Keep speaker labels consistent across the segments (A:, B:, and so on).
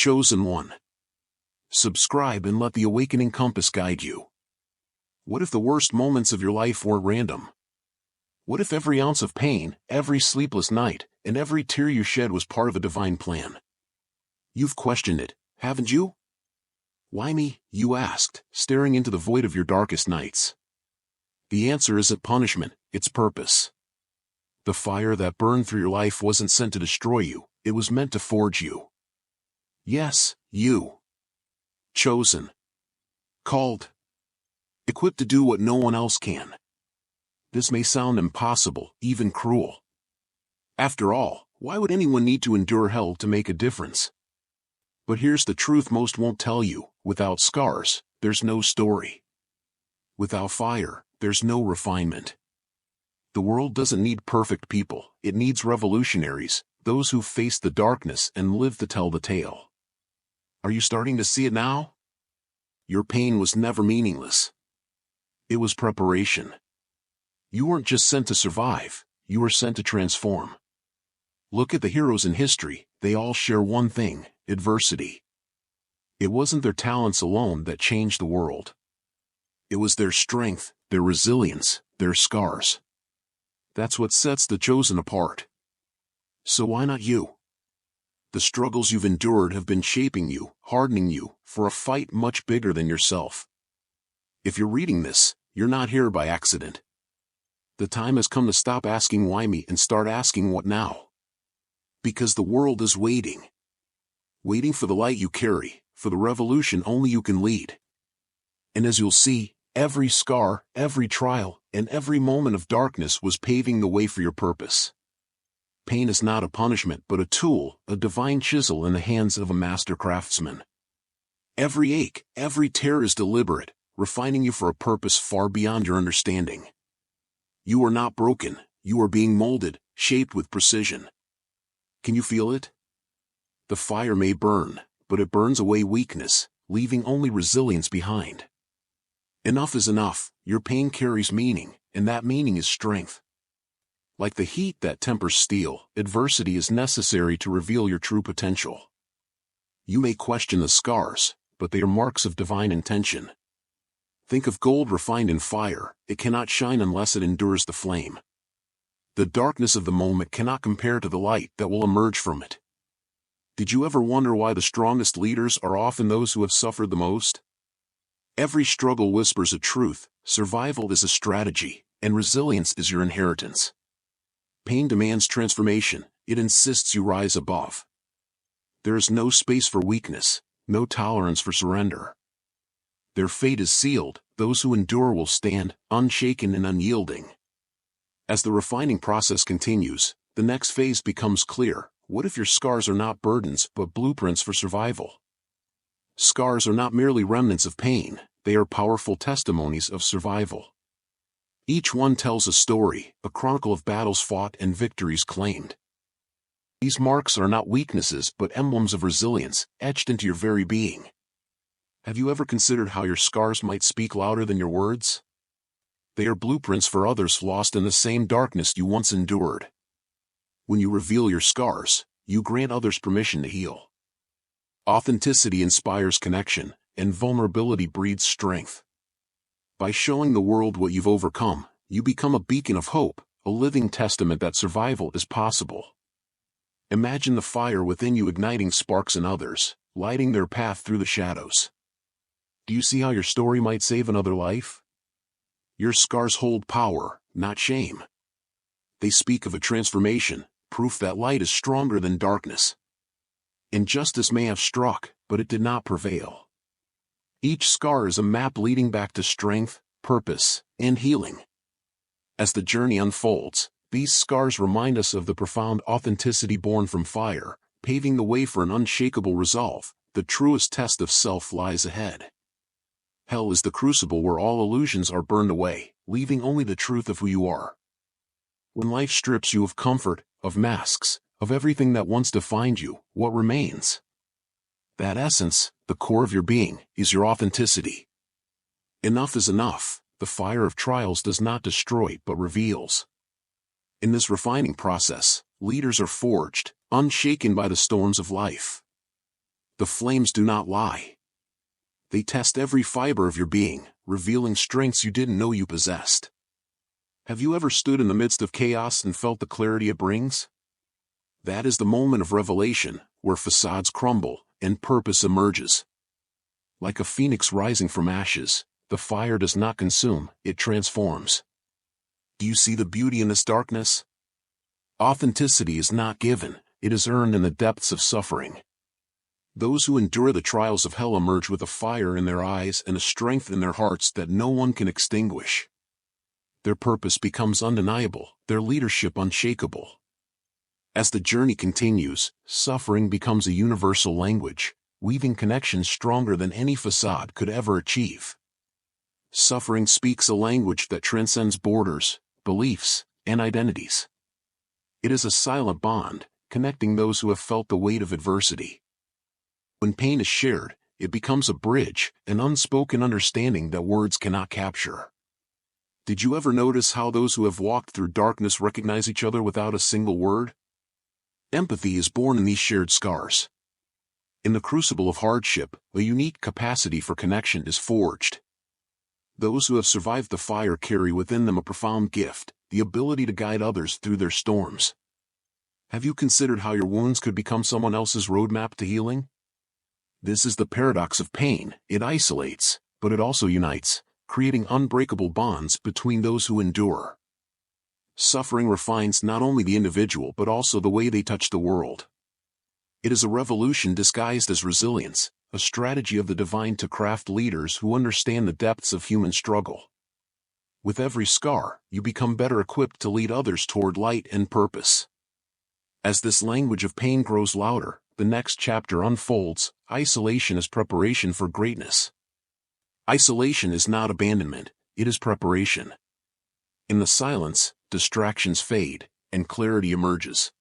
A: Chosen one. Subscribe and let the awakening compass guide you. What if the worst moments of your life weren't random? What if every ounce of pain, every sleepless night, and every tear you shed was part of a divine plan? You've questioned it, haven't you? Why me, you asked, staring into the void of your darkest nights. The answer isn't punishment, it's purpose. The fire that burned through your life wasn't sent to destroy you, it was meant to forge you. Yes, you. Chosen. Called. Equipped to do what no one else can. This may sound impossible, even cruel. After all, why would anyone need to endure hell to make a difference? But here's the truth most won't tell you: without scars, there's no story. Without fire, there's no refinement. The world doesn't need perfect people, it needs revolutionaries, those who face the darkness and live to tell the tale. Are you starting to see it now? Your pain was never meaningless. It was preparation. You weren't just sent to survive, you were sent to transform. Look at the heroes in history, they all share one thing: adversity. It wasn't their talents alone that changed the world. It was their strength, their resilience, their scars. That's what sets the chosen apart. So why not you? The struggles you've endured have been shaping you, hardening you, for a fight much bigger than yourself. If you're reading this, you're not here by accident. The time has come to stop asking why me and start asking what now. Because the world is waiting. Waiting for the light you carry, for the revolution only you can lead. And as you'll see, every scar, every trial, and every moment of darkness was paving the way for your purpose. Pain is not a punishment but a tool, a divine chisel in the hands of a master craftsman. Every ache, every tear is deliberate, refining you for a purpose far beyond your understanding. You are not broken, you are being molded, shaped with precision. Can you feel it? The fire may burn, but it burns away weakness, leaving only resilience behind. Enough is enough, your pain carries meaning, and that meaning is strength. Like the heat that tempers steel, adversity is necessary to reveal your true potential. You may question the scars, but they are marks of divine intention. Think of gold refined in fire, it cannot shine unless it endures the flame. The darkness of the moment cannot compare to the light that will emerge from it. Did you ever wonder why the strongest leaders are often those who have suffered the most? Every struggle whispers a truth: survival is a strategy, and resilience is your inheritance. Pain demands transformation, it insists you rise above. There is no space for weakness, no tolerance for surrender. Their fate is sealed, those who endure will stand, unshaken and unyielding. As the refining process continues, the next phase becomes clear. What if your scars are not burdens but blueprints for survival? Scars are not merely remnants of pain, they are powerful testimonies of survival. Each one tells a story, a chronicle of battles fought and victories claimed. These marks are not weaknesses but emblems of resilience, etched into your very being. Have you ever considered how your scars might speak louder than your words? They are blueprints for others lost in the same darkness you once endured. When you reveal your scars, you grant others permission to heal. Authenticity inspires connection, and vulnerability breeds strength. By showing the world what you've overcome, you become a beacon of hope, a living testament that survival is possible. Imagine the fire within you igniting sparks in others, lighting their path through the shadows. Do you see how your story might save another life? Your scars hold power, not shame. They speak of a transformation, proof that light is stronger than darkness. Injustice may have struck, but it did not prevail. Each scar is a map leading back to strength, purpose, and healing. As the journey unfolds, these scars remind us of the profound authenticity born from fire, paving the way for an unshakable resolve. The truest test of self lies ahead. Hell is the crucible where all illusions are burned away, leaving only the truth of who you are. When life strips you of comfort, of masks, of everything that once defined you, what remains? That essence, the core of your being, is your authenticity. Enough is enough. The fire of trials does not destroy but reveals. In this refining process, leaders are forged, unshaken by the storms of life. The flames do not lie. They test every fiber of your being, revealing strengths you didn't know you possessed. Have you ever stood in the midst of chaos and felt the clarity it brings? That is the moment of revelation, where facades crumble and purpose emerges. Like a phoenix rising from ashes, the fire does not consume, it transforms. Do you see the beauty in this darkness? Authenticity is not given, it is earned in the depths of suffering. Those who endure the trials of hell emerge with a fire in their eyes and a strength in their hearts that no one can extinguish. Their purpose becomes undeniable, their leadership unshakable. As the journey continues, suffering becomes a universal language, weaving connections stronger than any facade could ever achieve. Suffering speaks a language that transcends borders, beliefs, and identities. It is a silent bond, connecting those who have felt the weight of adversity. When pain is shared, it becomes a bridge, an unspoken understanding that words cannot capture. Did you ever notice how those who have walked through darkness recognize each other without a single word? Empathy is born in these shared scars. In the crucible of hardship, a unique capacity for connection is forged. Those who have survived the fire carry within them a profound gift, the ability to guide others through their storms. Have you considered how your wounds could become someone else's roadmap to healing? This is the paradox of pain. It isolates, but it also unites, creating unbreakable bonds between those who endure. Suffering refines not only the individual but also the way they touch the world. It is a revolution disguised as resilience, a strategy of the divine to craft leaders who understand the depths of human struggle. With every scar, you become better equipped to lead others toward light and purpose. As this language of pain grows louder, the next chapter unfolds. Isolation is preparation for greatness. Isolation is not abandonment, it is preparation. In the silence, distractions fade, and clarity emerges.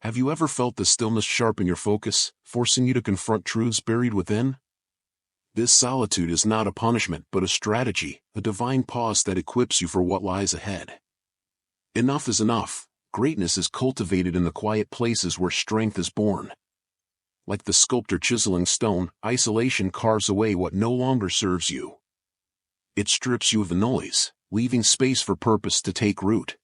A: Have you ever felt the stillness sharpen your focus, forcing you to confront truths buried within? This solitude is not a punishment but a strategy, a divine pause that equips you for what lies ahead. Enough is enough. Greatness is cultivated in the quiet places where strength is born. Like the sculptor chiseling stone, isolation carves away what no longer serves you. It strips you of the noise, leaving space for purpose to take root.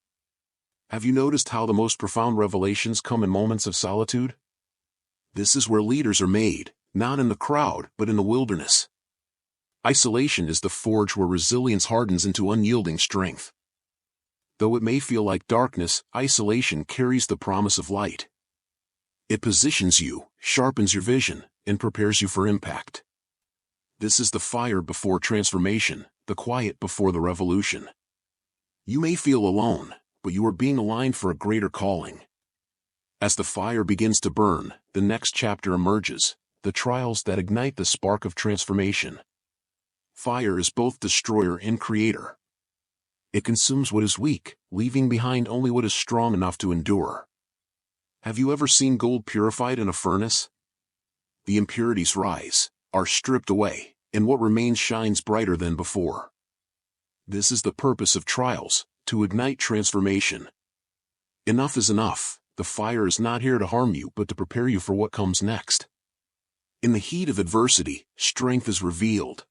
A: Have you noticed how the most profound revelations come in moments of solitude? This is where leaders are made, not in the crowd but in the wilderness. Isolation is the forge where resilience hardens into unyielding strength. Though it may feel like darkness, isolation carries the promise of light. It positions you, sharpens your vision, and prepares you for impact. This is the fire before transformation, the quiet before the revolution. You may feel alone, but you are being aligned for a greater calling. As the fire begins to burn, the next chapter emerges, the trials that ignite the spark of transformation. Fire is both destroyer and creator. It consumes what is weak, leaving behind only what is strong enough to endure. Have you ever seen gold purified in a furnace? The impurities rise, are stripped away, and what remains shines brighter than before. This is the purpose of trials, to ignite transformation. Enough is enough. The fire is not here to harm you but to prepare you for what comes next. In the heat of adversity, strength is revealed.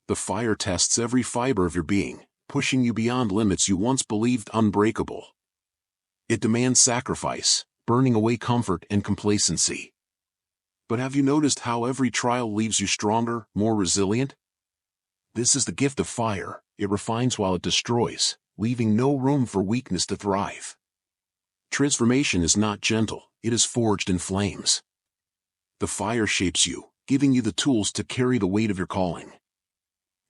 A: The fire tests every fiber of your being, pushing you beyond limits you once believed unbreakable. It demands sacrifice, burning away comfort and complacency. But have you noticed how every trial leaves you stronger, more resilient? This is the gift of fire. It refines while it destroys, leaving no room for weakness to thrive. Transformation is not gentle, it is forged in flames. The fire shapes you, giving you the tools to carry the weight of your calling.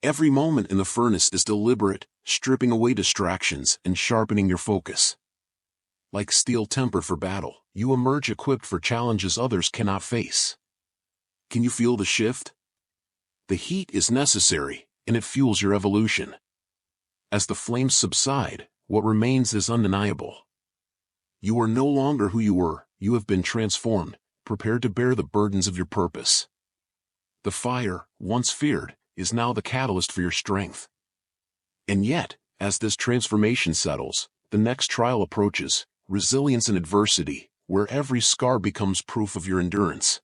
A: Every moment in the furnace is deliberate, stripping away distractions and sharpening your focus. Like steel tempered for battle, you emerge equipped for challenges others cannot face. Can you feel the shift? The heat is necessary, and it fuels your evolution. As the flames subside, what remains is undeniable. You are no longer who you were, you have been transformed, prepared to bear the burdens of your purpose. The fire, once feared, is now the catalyst for your strength. And yet, as this transformation settles, the next trial approaches, resilience in adversity, where every scar becomes proof of your endurance.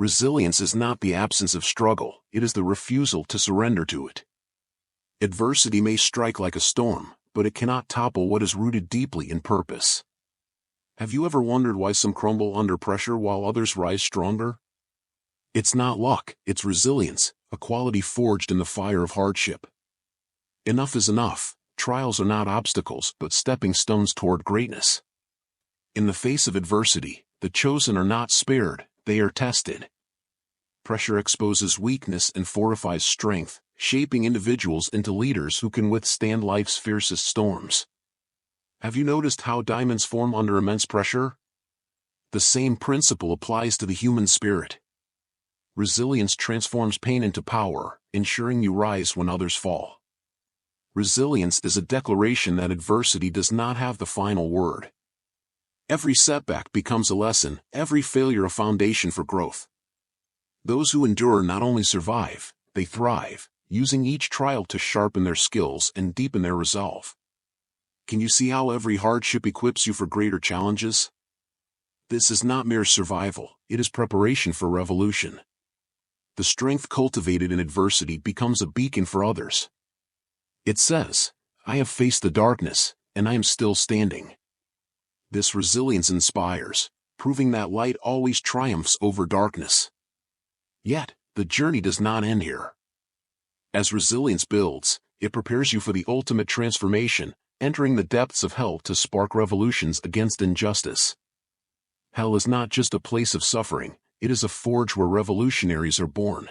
A: Resilience is not the absence of struggle, it is the refusal to surrender to it. Adversity may strike like a storm, but it cannot topple what is rooted deeply in purpose. Have you ever wondered why some crumble under pressure while others rise stronger? It's not luck, it's resilience, a quality forged in the fire of hardship. Enough is enough. Trials are not obstacles but stepping stones toward greatness. In the face of adversity, the chosen are not spared, they are tested. Pressure exposes weakness and fortifies strength, shaping individuals into leaders who can withstand life's fiercest storms. Have you noticed how diamonds form under immense pressure? The same principle applies to the human spirit. Resilience transforms pain into power, ensuring you rise when others fall. Resilience is a declaration that adversity does not have the final word. Every setback becomes a lesson, every failure a foundation for growth. Those who endure not only survive, they thrive, using each trial to sharpen their skills and deepen their resolve. Can you see how every hardship equips you for greater challenges? This is not mere survival, it is preparation for revolution. The strength cultivated in adversity becomes a beacon for others. It says, "I have faced the darkness, and I am still standing." This resilience inspires, proving that light always triumphs over darkness. Yet, the journey does not end here. As resilience builds, it prepares you for the ultimate transformation, entering the depths of hell to spark revolutions against injustice. Hell is not just a place of suffering, it is a forge where revolutionaries are born.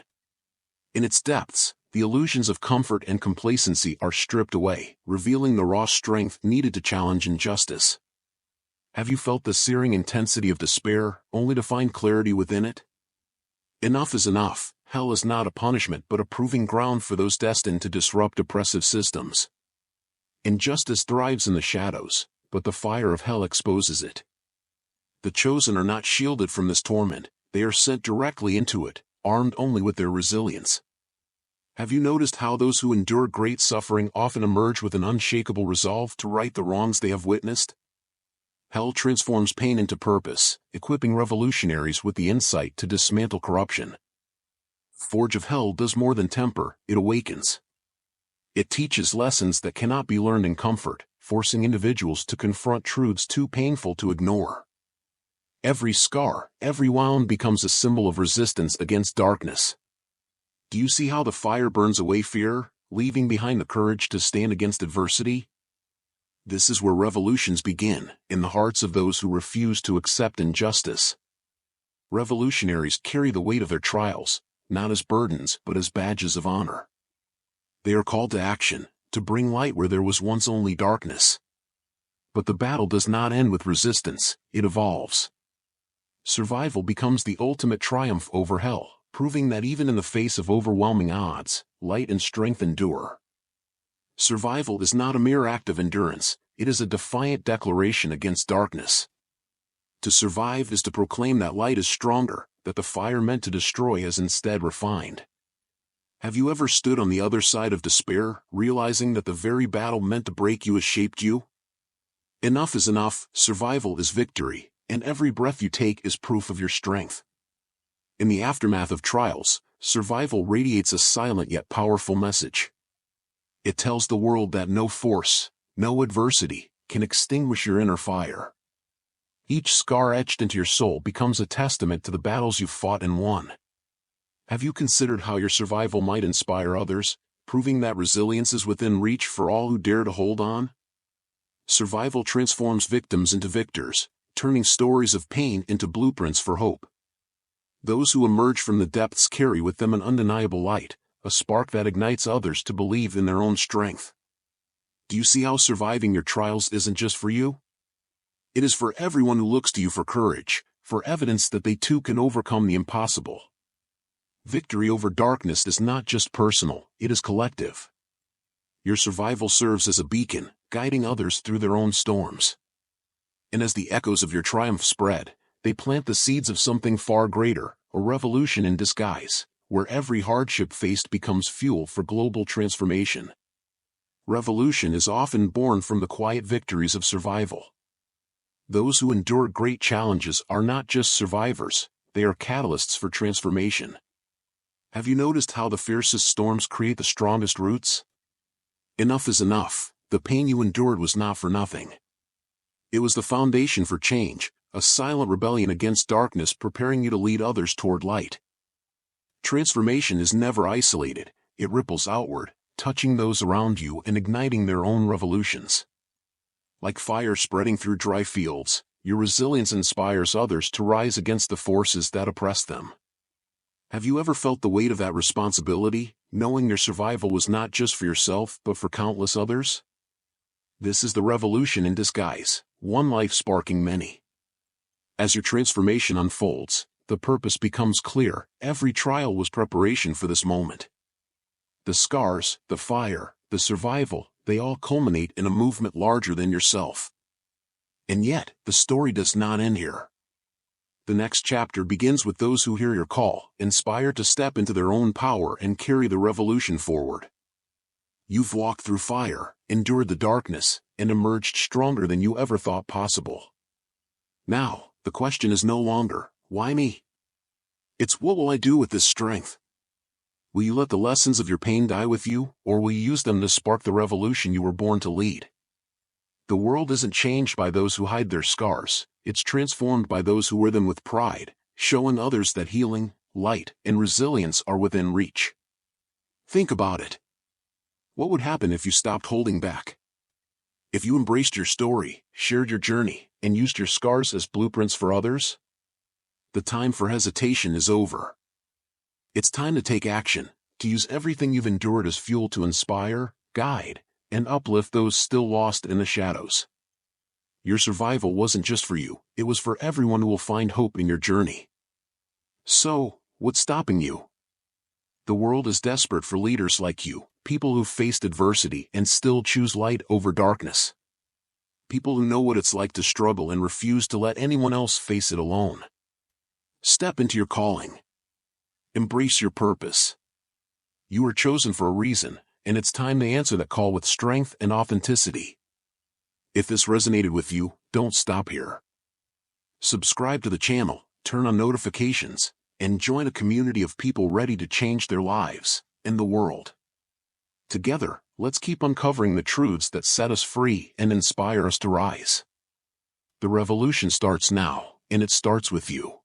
A: In its depths, the illusions of comfort and complacency are stripped away, revealing the raw strength needed to challenge injustice. Have you felt the searing intensity of despair, only to find clarity within it? Enough is enough. Hell is not a punishment but a proving ground for those destined to disrupt oppressive systems. Injustice thrives in the shadows, but the fire of hell exposes it. The chosen are not shielded from this torment, they are sent directly into it, armed only with their resilience. Have you noticed how those who endure great suffering often emerge with an unshakable resolve to right the wrongs they have witnessed? Hell transforms pain into purpose, equipping revolutionaries with the insight to dismantle corruption. Forge of Hell does more than temper, it awakens. It teaches lessons that cannot be learned in comfort, forcing individuals to confront truths too painful to ignore. Every scar, every wound becomes a symbol of resistance against darkness. Do you see how the fire burns away fear, leaving behind the courage to stand against adversity? This is where revolutions begin, in the hearts of those who refuse to accept injustice. Revolutionaries carry the weight of their trials, not as burdens but as badges of honor. They are called to action, to bring light where there was once only darkness. But the battle does not end with resistance, it evolves. Survival becomes the ultimate triumph over hell, proving that even in the face of overwhelming odds, light and strength endure. Survival is not a mere act of endurance, it is a defiant declaration against darkness. To survive is to proclaim that light is stronger, that the fire meant to destroy is instead refined. Have you ever stood on the other side of despair, realizing that the very battle meant to break you has shaped you? Enough is enough, survival is victory, and every breath you take is proof of your strength. In the aftermath of trials, survival radiates a silent yet powerful message. It tells the world that no force, no adversity, can extinguish your inner fire. Each scar etched into your soul becomes a testament to the battles you've fought and won. Have you considered how your survival might inspire others, proving that resilience is within reach for all who dare to hold on? Survival transforms victims into victors, turning stories of pain into blueprints for hope. Those who emerge from the depths carry with them an undeniable light, a spark that ignites others to believe in their own strength. Do you see how surviving your trials isn't just for you? It is for everyone who looks to you for courage, for evidence that they too can overcome the impossible. Victory over darkness is not just personal, it is collective. Your survival serves as a beacon, guiding others through their own storms. And as the echoes of your triumph spread, they plant the seeds of something far greater, a revolution in disguise, where every hardship faced becomes fuel for global transformation. Revolution is often born from the quiet victories of survival. Those who endure great challenges are not just survivors, they are catalysts for transformation. Have you noticed how the fiercest storms create the strongest roots? Enough is enough. The pain you endured was not for nothing. It was the foundation for change, a silent rebellion against darkness preparing you to lead others toward light. Transformation is never isolated, it ripples outward, touching those around you and igniting their own revolutions. Like fire spreading through dry fields, your resilience inspires others to rise against the forces that oppress them. Have you ever felt the weight of that responsibility, knowing your survival was not just for yourself but for countless others? This is the revolution in disguise, one life sparking many. As your transformation unfolds, the purpose becomes clear. Every trial was preparation for this moment. The scars, the fire, the survival, they all culminate in a movement larger than yourself. And yet, the story does not end here. The next chapter begins with those who hear your call, inspired to step into their own power and carry the revolution forward. You've walked through fire, endured the darkness, and emerged stronger than you ever thought possible. Now, the question is no longer, why me? It's what will I do with this strength? Will you let the lessons of your pain die with you, or will you use them to spark the revolution you were born to lead? The world isn't changed by those who hide their scars, it's transformed by those who wear them with pride, showing others that healing, light, and resilience are within reach. Think about it. What would happen if you stopped holding back? If you embraced your story, shared your journey, and used your scars as blueprints for others? The time for hesitation is over. It's time to take action, to use everything you've endured as fuel to inspire, guide, and uplift those still lost in the shadows. Your survival wasn't just for you, it was for everyone who will find hope in your journey. So, what's stopping you? The world is desperate for leaders like you, people who've faced adversity and still choose light over darkness. People who know what it's like to struggle and refuse to let anyone else face it alone. Step into your calling. Embrace your purpose. You were chosen for a reason, and it's time to answer that call with strength and authenticity. If this resonated with you, don't stop here. Subscribe to the channel, turn on notifications, and join a community of people ready to change their lives and the world. Together, let's keep uncovering the truths that set us free and inspire us to rise. The revolution starts now, and it starts with you.